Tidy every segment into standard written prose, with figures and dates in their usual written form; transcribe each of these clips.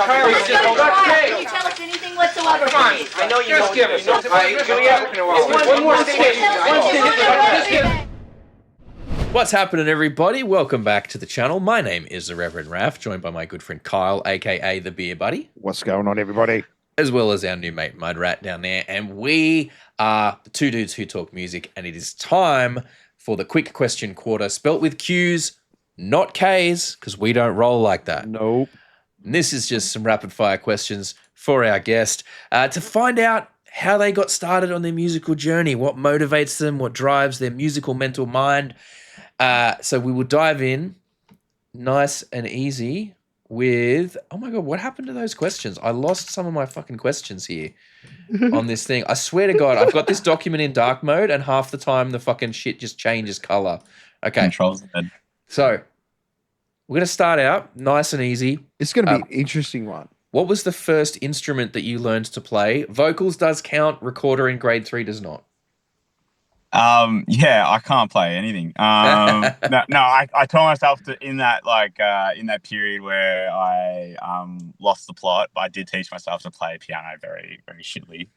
Can you tell us anything whatsoever? Come on, I know you just give us. One more station. What's happening, everybody? Welcome back to the channel. My name is the Reverend Raph, joined by my good friend Kyle, aka the Beer Buddy. What's going on, everybody? As well as our new mate Mudrat down there. And we are the two dudes who talk music, and it is time for the quick question quarter, spelt with Q's, not K's, because we don't roll like that. Nope. And this is just some rapid fire questions for our guest to find out how they got started on their musical journey, what motivates them, what drives their musical mental mind. So we will dive in nice and easy with, oh my God, what happened to those questions? I lost some of my fucking questions here on this thing. I swear to God, I've got this document in dark mode and half the time the fucking shit just changes color. Okay. Controls head. So we're going to start out nice and easy. It's going to be an interesting one. What was the first instrument that you learned to play? Vocals does count, recorder in grade 3 does not. Yeah, I can't play anything. I told myself in that period where I lost the plot, I did teach myself to play piano very, very shittily,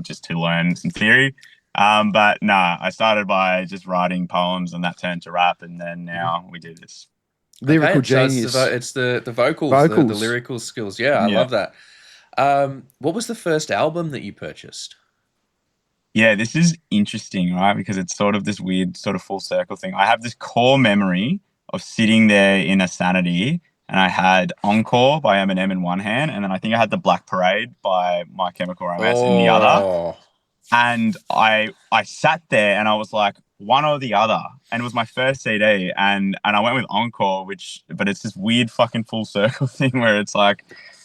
just to learn some theory. But I started by just writing poems, and that turned to rap, and then now we do this. Lyrical genius. So it's the vocals. The lyrical skills. Yeah, I love that. What was the first album that you purchased? Yeah, this is interesting, right? Because it's sort of this weird sort of full circle thing. I have this core memory of sitting there in a Sanity, and I had Encore by Eminem in one hand, and then I think I had The Black Parade by My Chemical Romance in the other. And I sat there and I was like, one or the other. And it was my first CD, and I went with Encore, but it's this weird fucking full circle thing where it's like,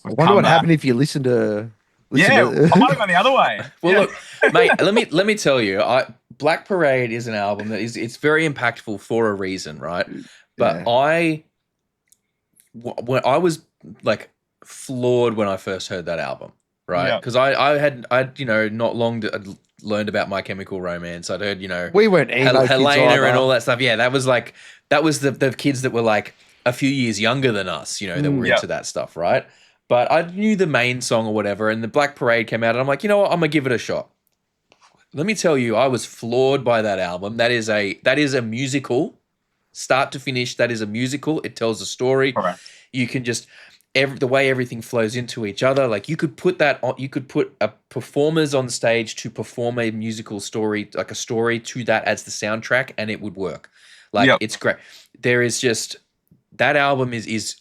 I wonder what happened if you listened to... I might have gone the other way. Well, look, mate, let me tell you, Black Parade is an album that it's very impactful for a reason, right? But I was like floored when I first heard that album, right? Because I had not long learned about My Chemical Romance. I'd heard we weren't Helena and all that stuff. Yeah, that was the kids that were like a few years younger than us, that were into that stuff, right? But I knew the main song or whatever, and the Black Parade came out, and I'm like, you know what? I'm gonna give it a shot. Let me tell you, I was floored by that album. That is a musical, start to finish. That is a musical. It tells a story. Right. You can just the way everything flows into each other. Like you could put a performers on stage to perform a musical story, like a story to that as the soundtrack, and it would work. It's great. There is just that album is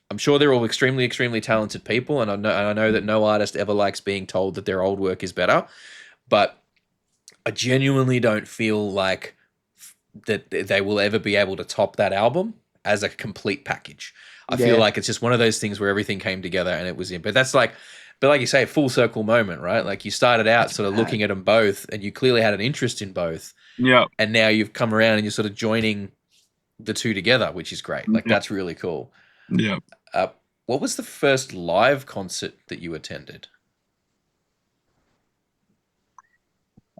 I'm sure they're all extremely, extremely talented people, and I know that no artist ever likes being told that their old work is better, but I genuinely don't feel like that they will ever be able to top that album as a complete package. I feel like it's just one of those things where everything came together and it was in. But like you say, full circle moment, right? Like you started out sort of looking at them both, and you clearly had an interest in both. Yeah. And now you've come around and you're sort of joining the two together, which is great. Like that's really cool. Yeah. What was the first live concert that you attended?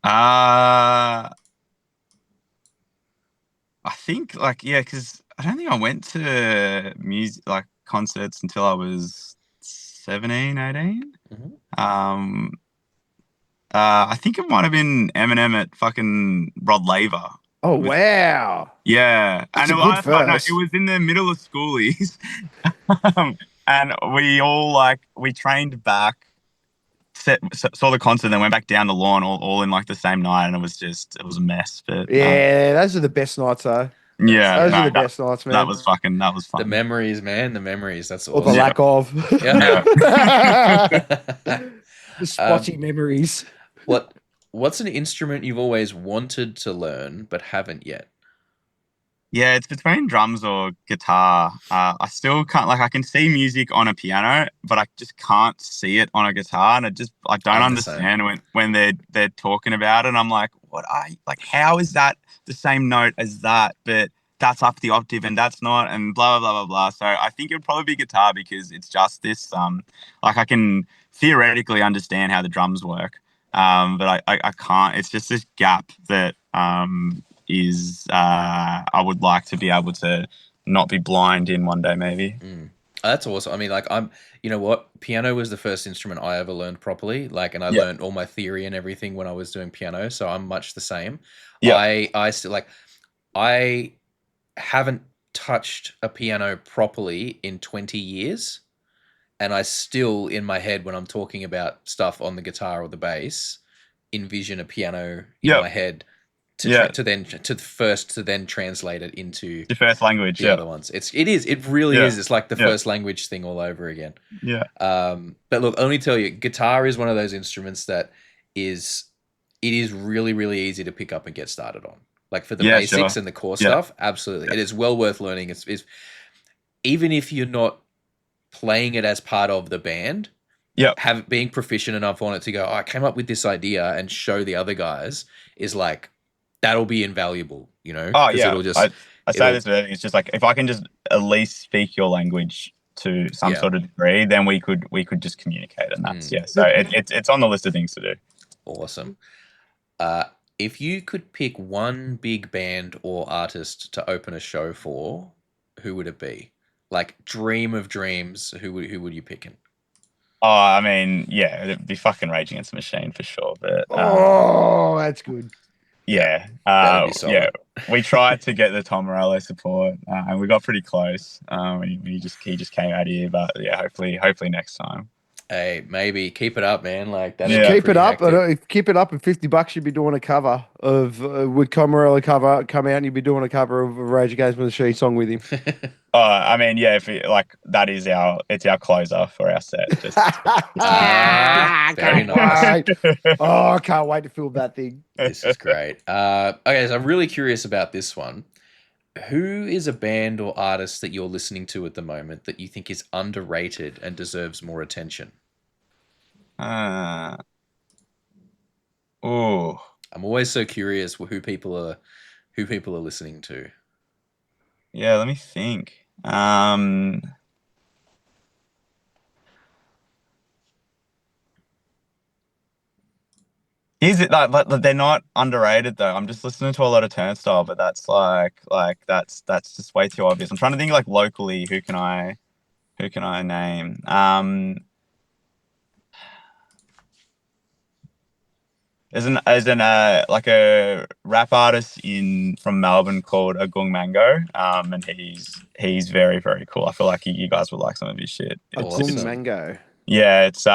I think because I don't think I went to music concerts until I was 17, 18. Mm-hmm. I think it might have been Eminem at fucking Rod Laver. Oh, wow. Yeah. That's and a good first. It was in the middle of schoolies. And we all we trained back, saw the concert, then went back down the lawn all in the same night, and it was a mess. But those are the best nights though. Yeah. Those are the best nights, man. That was fun. The memories, man. The memories. That's or awesome. the lack of. Yeah. The spotty memories. What's an instrument you've always wanted to learn but haven't yet? Yeah, it's between drums or guitar. I still can't I can see music on a piano, but I just can't see it on a guitar, and I don't understand when they're talking about it. And I'm like, how is that the same note as that, but that's up the octave and that's not, and blah blah blah blah blah. So I think it would probably be guitar, because it's just this I can theoretically understand how the drums work. But I can't. It's just this gap that I would like to be able to not be blind in one day, maybe. That's awesome. I mean, like you know what? Piano was the first instrument I ever learned properly. Like, and I Yeah. learned all my theory and everything when I was doing piano. So I'm much the same. Yeah. I still like, I haven't touched a piano properly in 20 years. And I still, in my head, when I'm talking about stuff on the guitar or the bass, envision a piano in Yeah. my head to Yeah. to then translate it into Your first language. the Yeah. other ones. It really Yeah. is. It's like the Yeah. first language thing all over again. Yeah. But look, let me tell you, guitar is one of those instruments that it is really, really easy to pick up and get started on. Like for the Yeah, basics sure. and the core Yeah. stuff, absolutely. Yeah. It is well worth learning. It's even if you're not playing it as part of the band, being proficient enough on it to go, oh, I came up with this idea and show the other guys is like, that'll be invaluable, you know? Oh yeah, it'll just, I say this, but it's just like if I can just at least speak your language to some Yeah. sort of degree, then we could just communicate, and that's So it's on the list of things to do. Awesome. If you could pick one big band or artist to open a show for, who would it be? Like dream of dreams, who would you pick? Oh, I mean, yeah, it'd be fucking Rage Against the Machine for sure. But Oh, that's good. yeah, That'd be solid. yeah, we tried to get the Tom Morello support, and we got pretty close. When he just came out here, but yeah, hopefully next time. Hey, maybe keep it up, man. Like that. Yeah. Keep it up. Keep it up. And $50, you'd be doing a cover of would Comarella come out, and you'd be doing a cover of a Rage Against the Machine song with him. I mean, yeah, if that is it's our closer for our set. Just very nice. Oh, I can't wait to film that thing. This is great. Okay, so I'm really curious about this one. Who is a band or artist that you're listening to at the moment that you think is underrated and deserves more attention? Oh, I'm always so curious who people are listening to. Yeah, let me think. Is it like they're not underrated though? I'm just listening to a lot of Turnstile, but that's that's just way too obvious. I'm trying to think like locally, who can I name? There's an like a rap artist from Melbourne called Agung Mango, and he's very, very cool. I feel like you guys would like some of his shit. Agung Mango. Yeah, it's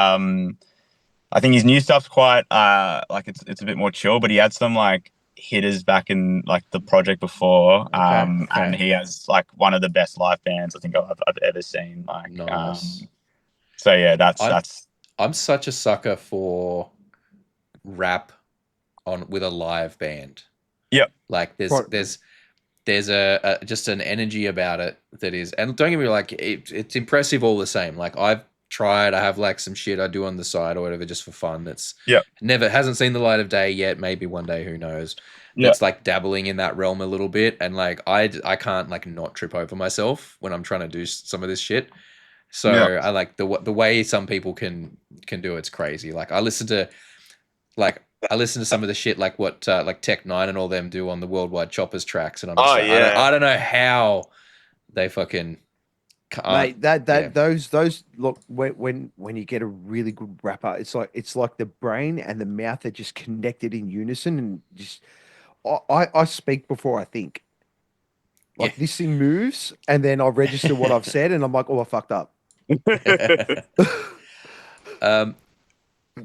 I think his new stuff's quite like it's a bit more chill, but he had some like hitters back in like the project before, and he has like one of the best live bands I think I've ever seen. Like, nice. So yeah, that's. I'm such a sucker for rap with a live band. Yep. Like there's a just an energy about it that is, and don't get me wrong, like it's impressive all the same. Like I've tried, I have like some shit I do on the side or whatever just for fun that's hasn't seen the light of day yet, maybe one day, who knows. It's like dabbling in that realm a little bit, and like I can't like not trip over myself when I'm trying to do some of this shit. So I like the way some people can do it's crazy. Like I listen to some of the shit like what like Tech Nine and all them do on the Worldwide Choppers tracks, and I'm just I don't know how they fucking mate, those look, when you get a really good rapper, it's like the brain and the mouth are just connected in unison, and just I speak before I think. Like this thing moves, and then I register what I've said, and I'm like, oh, I fucked up.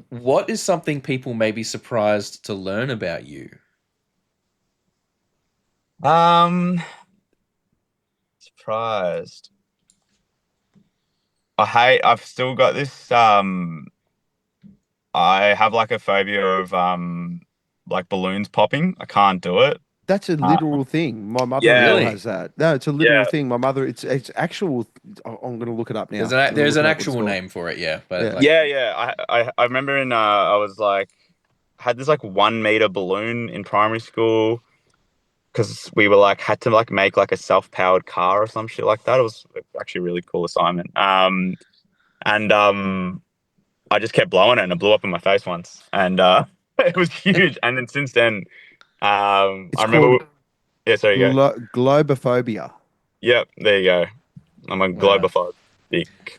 What is something people may be surprised to learn about you? Surprised. I've still got this I have like a phobia of like balloons popping. I can't do it. That's a literal thing. My mother has that. No, it's a literal thing. My mother, it's actual. I'm going to look it up now. There's an actual name for it, yeah. But I remember I was like, had this like 1 meter balloon in primary school because we were like had to like make like a self-powered car or some shit like that. It was actually a really cool assignment. And I just kept blowing it, and it blew up in my face once, and it was huge. And then since then. I remember. Yeah, sorry, you go. Globophobia. Yep, there you go. I'm a globophobe.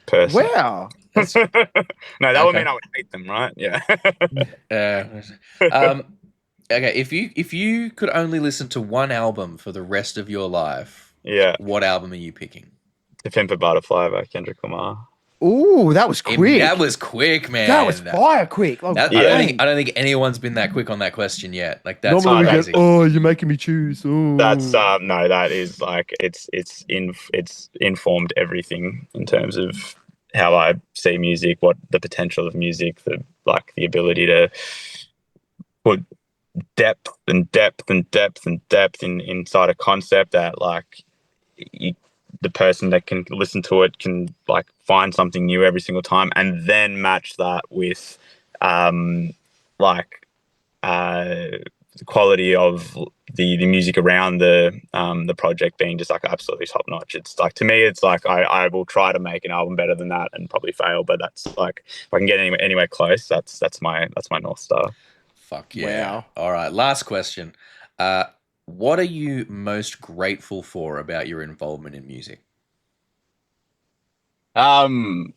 person. Wow. No, that would Okay. mean I would hate them, right? Yeah. Okay, if you could only listen to one album for the rest of your life, Yeah. what album are you picking? To Pimp a Butterfly by Kendrick Lamar. Ooh, that was quick. That was quick, man. That was fire quick. Like, I dang. don't think anyone's been that quick on that question yet. Like that's Normally we crazy. get, oh, you're making me choose. Ooh. That's no, that is like it's informed everything in terms of how I see music, what the potential of music, the ability to put depth and depth and depth and depth inside a concept that like the person that can listen to it can like find something new every single time, and then match that with the quality of the music around the project being just like absolutely top notch. It's like, to me, it's like I will try to make an album better than that and probably fail, but that's like, if I can get anywhere close, that's my North Star. Fuck yeah. Wow. All right, last question. What are you most grateful for about your involvement in music? I don't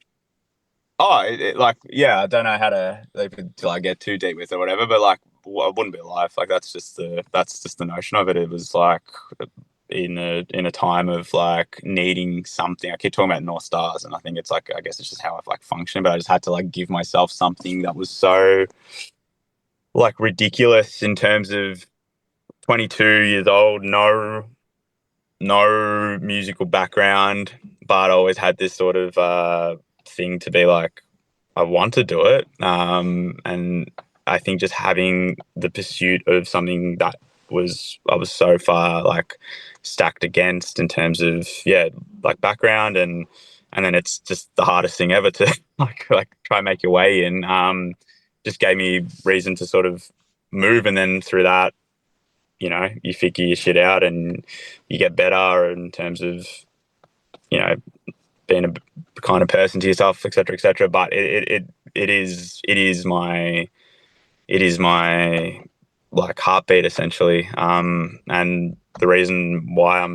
know how to like get too deep with it or whatever, but like I wouldn't be alive. Like that's just the notion of it. It was like in a time of like needing something. I keep talking about North Stars, and I think it's like, I guess it's just how I've like functioned, but I just had to like give myself something that was so like ridiculous in terms of 22 years old, no musical background, but I always had this sort of thing to be like, I want to do it. And I think just having the pursuit of something that I was so far like stacked against in terms of like background, and then it's just the hardest thing ever to like try and make your way in. Just gave me reason to sort of move, and then through that, you figure your shit out and you get better in terms of, being a kind of person to yourself, et cetera, but it is my like heartbeat essentially. And the reason why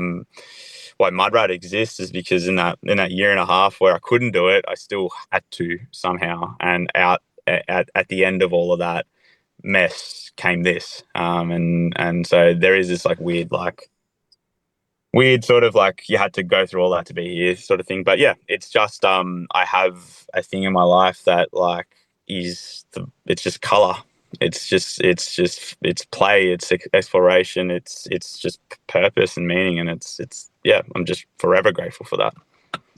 Mudrat exists is because in that year and a half where I couldn't do it, I still had to somehow. And at the end of all of that mess came this. And so there is this like weird sort of like you had to go through all that to be here sort of thing. But yeah, it's just I have a thing in my life that like it's just color. It's play, it's exploration, it's just purpose and meaning, and it's I'm just forever grateful for that.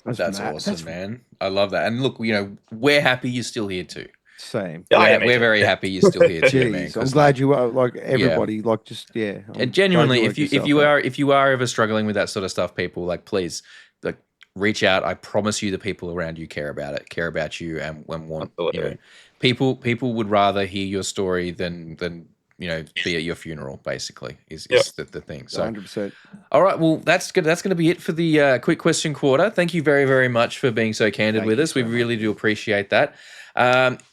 That's awesome, man. I love that. And look, we're happy you're still here too. Same. We're very happy you're still here too, man. I'm glad you are, like everybody, like just And genuinely, if you are ever struggling with that sort of stuff, people, like, please, like, reach out. I promise you, the people around you care about you, and want people would rather hear your story than be at your funeral. Basically, is the thing. So 100%. All right, well, that's good. That's going to be it for the quick question quarter. Thank you very, very much for being so candid with us. We really do appreciate that.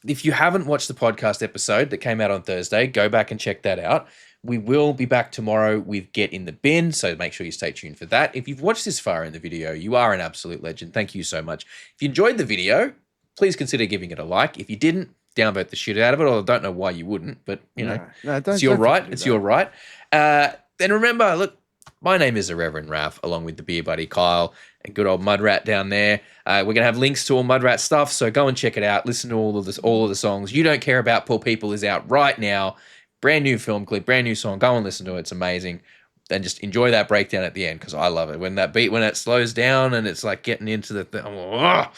If you haven't watched the podcast episode that came out on Thursday, go back and check that out. We will be back tomorrow with Get in the Bin, so make sure you stay tuned for that. If you've watched this far in the video, you are an absolute legend. Thank you so much. If you enjoyed the video, please consider giving it a like. If you didn't, downvote the shit out of it, or I don't know why you wouldn't, but, it's your right. It's your right. Then remember, look, my name is the Reverend Raph, along with the beer buddy Kyle and good old Mudrat down there. We're going to have links to all Mudrat stuff, so go and check it out. Listen to all of the songs. You Don't Care About Poor People is out right now. Brand new film clip, brand new song. Go and listen to it. It's amazing. And just enjoy that breakdown at the end, because I love it. When it slows down and it's like getting into the thing, I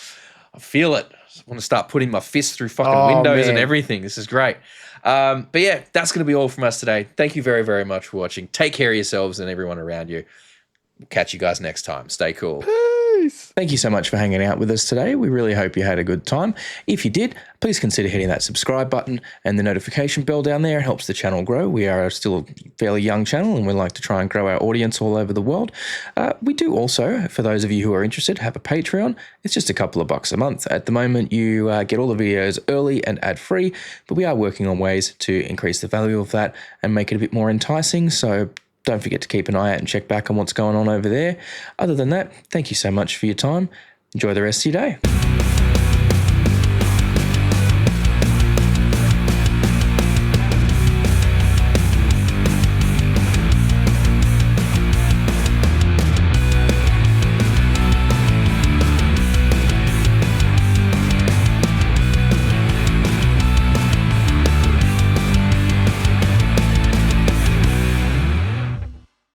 feel it. I want to start putting my fists through fucking windows and everything. This is great. But yeah, that's going to be all from us today. Thank you very, very much for watching. Take care of yourselves and everyone around you. We'll catch you guys next time. Stay cool. Peace. Thank you so much for hanging out with us today. We really hope you had a good time. If you did, please consider hitting that subscribe button and the notification bell down there. It helps the channel grow. We are still a fairly young channel, and we like to try and grow our audience all over the world. We do also, for those of you who are interested, have a Patreon. It's just a couple of bucks a month. At the moment, you get all the videos early and ad-free, but we are working on ways to increase the value of that and make it a bit more enticing. So don't forget to keep an eye out and check back on what's going on over there. Other than that, thank you so much for your time. Enjoy the rest of your day.